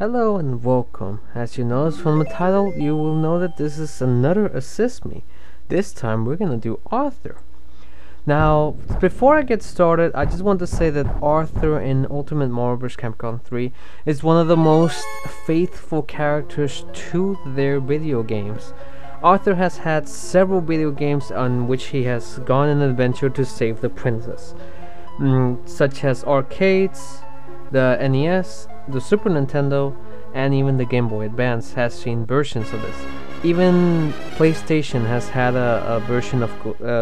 Hello and welcome. As you notice from the title, you will know that this is another Assist Me. This time we're gonna do Arthur. Now, before I get started, I just want to say that Arthur in Ultimate Mario Bros. Capcom 3 is one of the most faithful characters to their video games. Arthur has had several video games on which he has gone on an adventure to save the princess, such as arcades, the NES, the Super Nintendo, and even the Game Boy Advance has seen versions of this. Even PlayStation has had a version of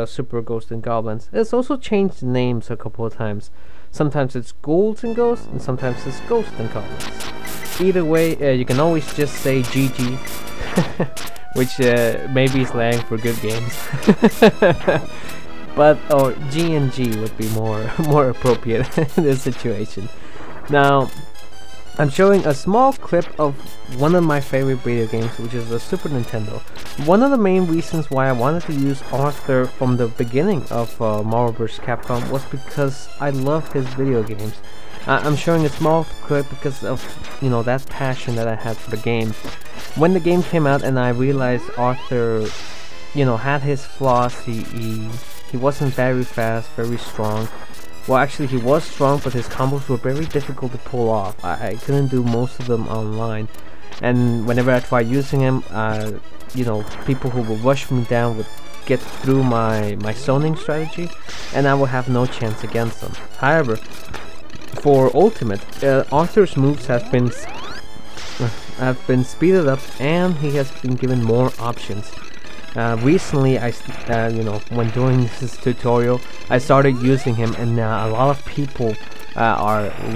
Super Ghosts and Goblins. It's also changed names a couple of times. Sometimes it's Ghouls and Ghosts, and sometimes it's Ghosts and Goblins. Either way, you can always just say GG, which may be slang for good games. But G&G would be more appropriate in this situation. Now, I'm showing a small clip of one of my favorite video games, which is the Super Nintendo. One of the main reasons why I wanted to use Arthur from the beginning of Mario Bros. Capcom was because I love his video games. I'm showing a small clip because of, that passion that I had for the game. When the game came out and I realized Arthur, had his flaws, he wasn't very fast, very strong. Well, actually, he was strong, but his combos were very difficult to pull off. I couldn't do most of them online, and whenever I tried using him, people who would rush me down would get through my zoning strategy, and I will have no chance against them. However, for Ultimate, Arthur's moves have been speeded up, and he has been given more options. Recently, when doing this tutorial, I started using him, and a lot of people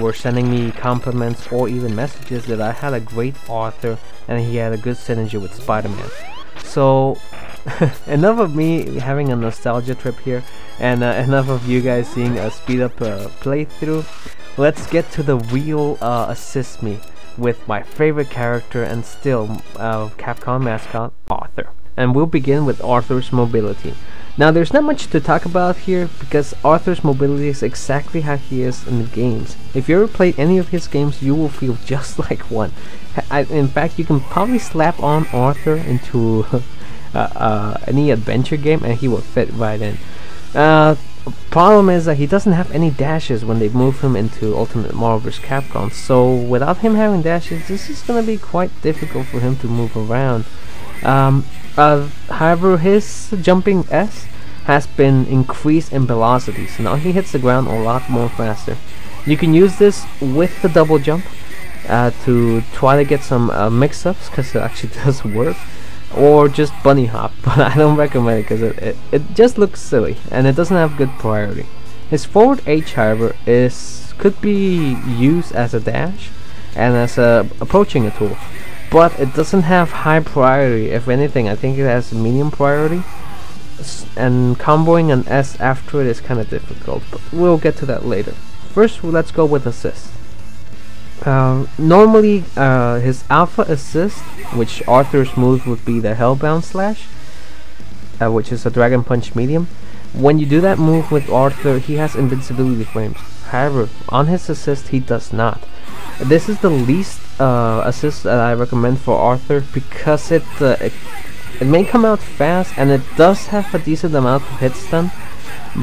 were sending me compliments or even messages that I had a great Arthur and he had a good synergy with Spider-Man. So, enough of me having a nostalgia trip here, and enough of you guys seeing a speed-up playthrough. Let's get to the real Assist Me with my favorite character and still Capcom mascot, Arthur. And we'll begin with Arthur's mobility. Now, there's not much to talk about here because Arthur's mobility is exactly how he is in the games. If you ever played any of his games, you will feel just like one. In fact, you can probably slap on Arthur into any adventure game and he will fit right in. Problem is that he doesn't have any dashes when they move him into Ultimate Mario Bros. Capcom. So without him having dashes, this is gonna be quite difficult for him to move around. However, his jumping S has been increased in velocity, so now he hits the ground a lot more faster. You can use this with the double jump to try to get some mix-ups, because it actually does work, or just bunny hop, but I don't recommend it because it just looks silly and it doesn't have good priority. His forward H, however, could be used as a dash and as approaching a tool. But it doesn't have high priority. If anything, I think it has medium priority, and comboing an S after it is kind of difficult, but we'll get to that later. First, let's go with assist. Normally, his alpha assist, which Arthur's move would be the Hellbound Slash, which is a Dragon Punch medium. When you do that move with Arthur, he has invincibility frames. However, on his assist, he does not. This is the least assist that I recommend for Arthur because it may come out fast and it does have a decent amount of hit stun,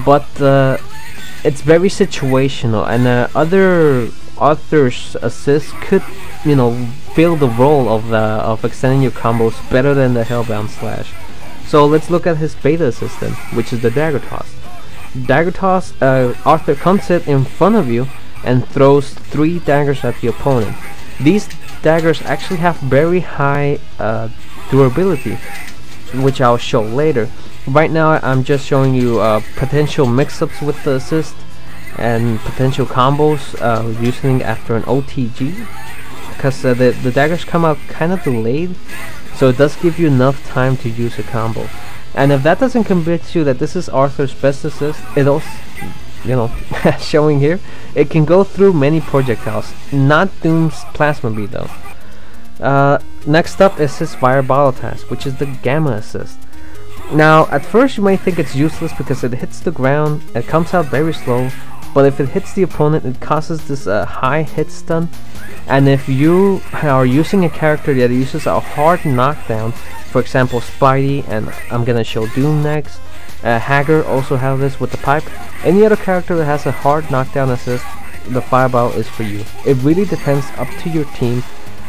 but it's very situational, and other Arthur's assists could fill the role of extending your combos better than the Hellbound Slash. So let's look at his beta assist then, which is the Dagger Toss. Dagger Toss, Arthur comes in front of you and throws 3 daggers at the opponent. These daggers actually have very high durability, which I'll show later. Right now I'm just showing you potential mix-ups with the assist and potential combos using after an OTG, because the daggers come out kind of delayed, so it does give you enough time to use a combo. And if that doesn't convince you that this is Arthur's best assist, it also, showing here, it can go through many projectiles, not Doom's Plasma Bead though. Next up is his Fire Bottle Task, which is the Gamma Assist. Now, at first you might think it's useless because it hits the ground, it comes out very slow, but if it hits the opponent, it causes this high hit stun. And if you are using a character that uses a hard knockdown, for example Spidey, and I'm gonna show Doom next, Hager also have this with the pipe, any other character that has a hard knockdown assist, the fireball is for you. It really depends up to your team,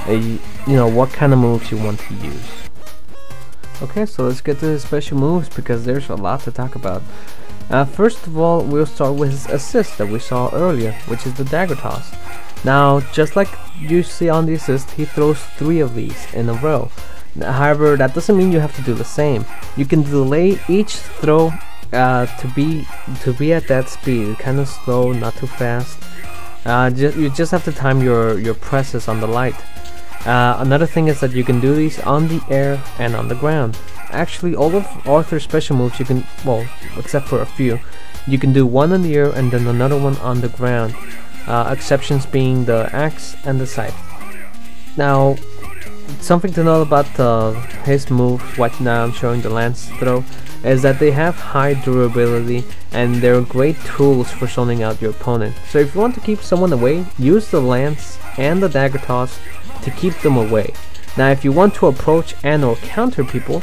you know, what kind of moves you want to use. Okay, so let's get to the special moves because there's a lot to talk about. First of all, we'll start with his assist that we saw earlier, which is the dagger toss. Now, just like you see on the assist, he throws 3 of these in a row. However, that doesn't mean you have to do the same. You can delay each throw to be at that speed, kind of slow, not too fast. You just have to time your presses on the light. Another thing is that you can do these on the air and on the ground. Actually, all of Arthur's special moves you can, well, except for a few, you can do one in the air and then another one on the ground. Exceptions being the axe and the scythe. Now, something to know about his moves, what now I'm showing the lance throw, is that they have high durability and they're great tools for zoning out your opponent. So if you want to keep someone away, use the lance and the dagger toss to keep them away. Now if you want to approach and or counter people,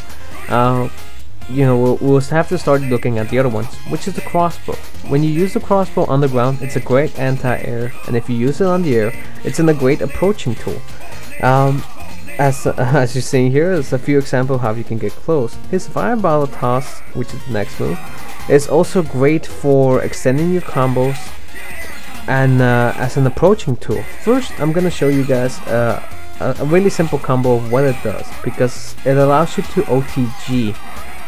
you know, we'll have to start looking at the other ones, which is the crossbow. When you use the crossbow on the ground, it's a great anti-air, and if you use it on the air, it's a great approaching tool. As you see here, there's a few examples of how you can get close. His fireball toss, which is the next move, is also great for extending your combos and as an approaching tool. First, I'm gonna show you guys a really simple combo of what it does, because it allows you to OTG,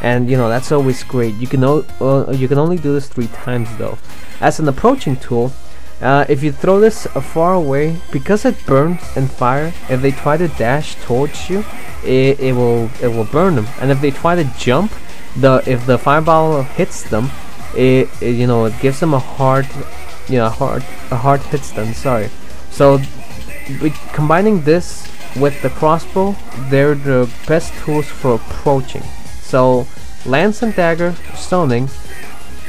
and you know that's always great. You can only do this 3 times though. As an approaching tool, if you throw this far away, because it burns and fire, if they try to dash towards you, it will burn them. And if they try to jump, if the fireball hits them, it gives them a hard hit stun. Sorry. So combining this with the crossbow, they're the best tools for approaching. So lance and dagger stoning,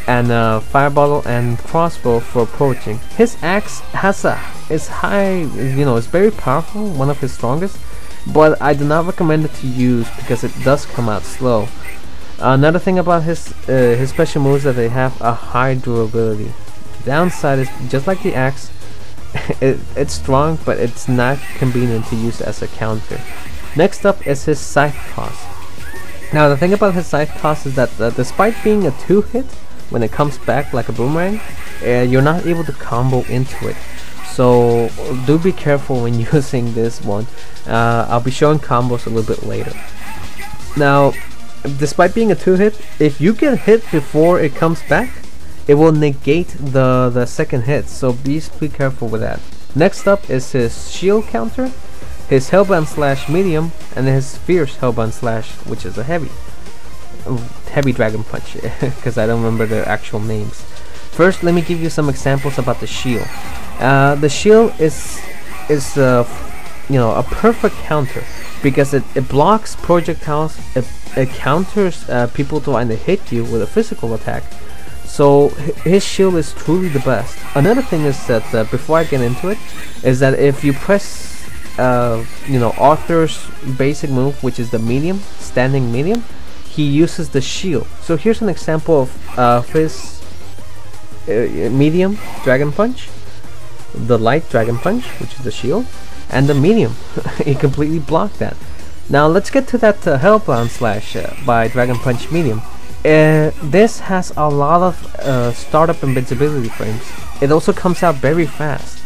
and fireball and crossbow for approaching. His axe is high, it's very powerful, one of his strongest, but I do not recommend it to use because it does come out slow. Another thing about his special moves is that they have a high durability. The downside is, just like the axe, it's strong, but it's not convenient to use as a counter. Next up is his scythe toss. Now the thing about his scythe toss is that despite being a 2-hit, when it comes back like a boomerang, you're not able to combo into it. So do be careful when using this one. I'll be showing combos a little bit later. Now, despite being a 2-hit, if you get hit before it comes back, it will negate the second hit. So be careful with that. Next up is his shield counter, his hellbound slash medium, and his fierce hellbound slash, which is a heavy dragon punch, because I don't remember their actual names. First, let me give you some examples about the shield. The shield is a perfect counter because it blocks projectiles. It counters people trying to hit you with a physical attack. So his shield is truly the best. Another thing is that before I get into it, is that if you press Arthur's basic move, which is the medium, standing medium, he uses the shield. So here's an example of his medium dragon punch, the light dragon punch, which is the shield, and the medium. He completely blocked that. Now let's get to that hellbound slash by dragon punch medium. This has a lot of startup invincibility frames. It also comes out very fast.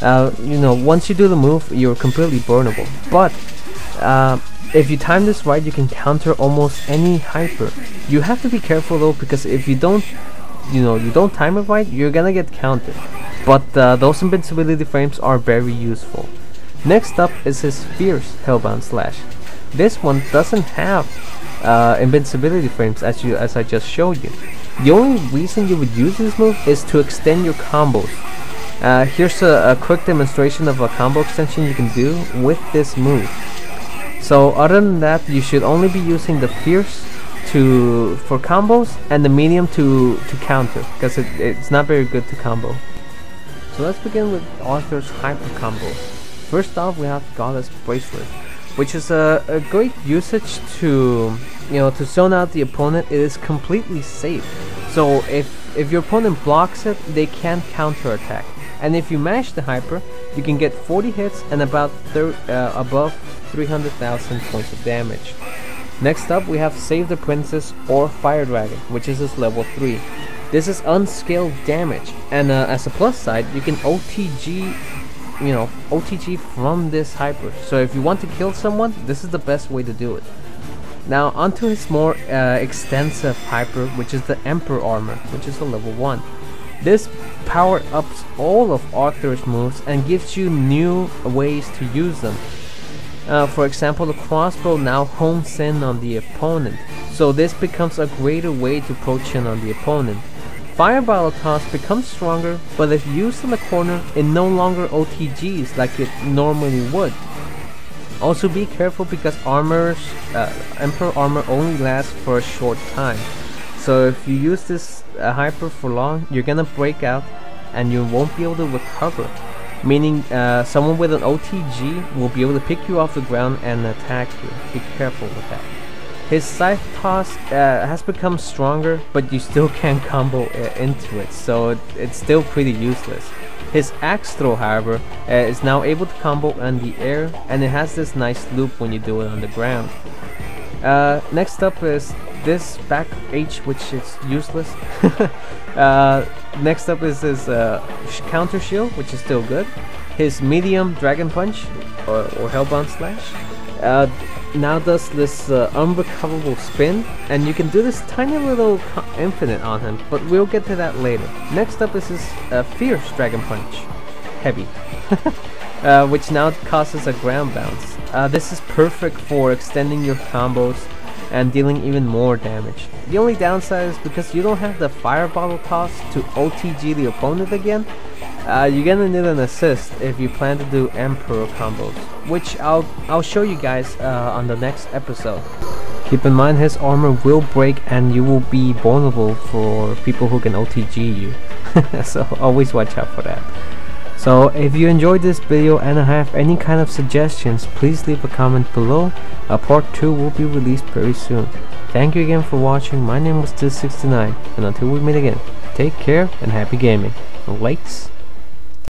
Once you do the move, you're completely burnable. But if you time this right, you can counter almost any hyper. You have to be careful though, because if you don't time it right, you're gonna get countered. But those invincibility frames are very useful. Next up is his fierce hellbound slash. This one doesn't have invincibility frames as I just showed you. The only reason you would use this move is to extend your combos. Here's a quick demonstration of a combo extension you can do with this move. So other than that, you should only be using the fierce for combos, and the medium to counter, because it's not very good to combo. So let's begin with Arthur's hyper combo. First off, we have Goddess Bracelet, which is a great usage to to zone out the opponent. It is completely safe. So if your opponent blocks it, they can't counter attack. And if you mash the hyper, you can get 40 hits and about above 300,000 points of damage. Next up, we have Save the Princess or Fire Dragon, which is his level 3. This is unscaled damage, and as a plus side, you can OTG from this hyper. So if you want to kill someone, this is the best way to do it. Now onto his more extensive hyper, which is the Emperor Armor, which is a level 1. This power ups all of Arthur's moves and gives you new ways to use them. For example, the crossbow now hones in on the opponent, so this becomes a greater way to approach in on the opponent. Fireball toss becomes stronger, but if used in the corner, it no longer OTGs like it normally would. Also be careful, because Emperor Armor only lasts for a short time. So if you use this hyper for long, you're gonna break out and you won't be able to recover. Meaning someone with an OTG will be able to pick you off the ground and attack you. Be careful with that. His Scythe Toss has become stronger, but you still can't combo into it, so it's still pretty useless. His Axe Throw, however, is now able to combo in the air, and it has this nice loop when you do it on the ground. Next up is this back H, which is useless. Next up is his Counter Shield, which is still good. His medium Dragon Punch or Hellbound Slash now does this unrecoverable spin, and you can do this tiny little infinite on him, but we'll get to that later. Next up is his Fierce Dragon Punch, heavy, which now causes a ground bounce. This is perfect for extending your combos and dealing even more damage. The only downside is because you don't have the Fireball Toss to OTG the opponent again, you're gonna need an assist if you plan to do Emperor combos, which I'll show you guys on the next episode. Keep in mind, his armor will break and you will be vulnerable for people who can OTG you. So always watch out for that. So if you enjoyed this video and have any kind of suggestions, please leave a comment below. Part 2 will be released very soon. Thank you again for watching. My name was Latz, and until we meet again, take care and happy gaming. Latz.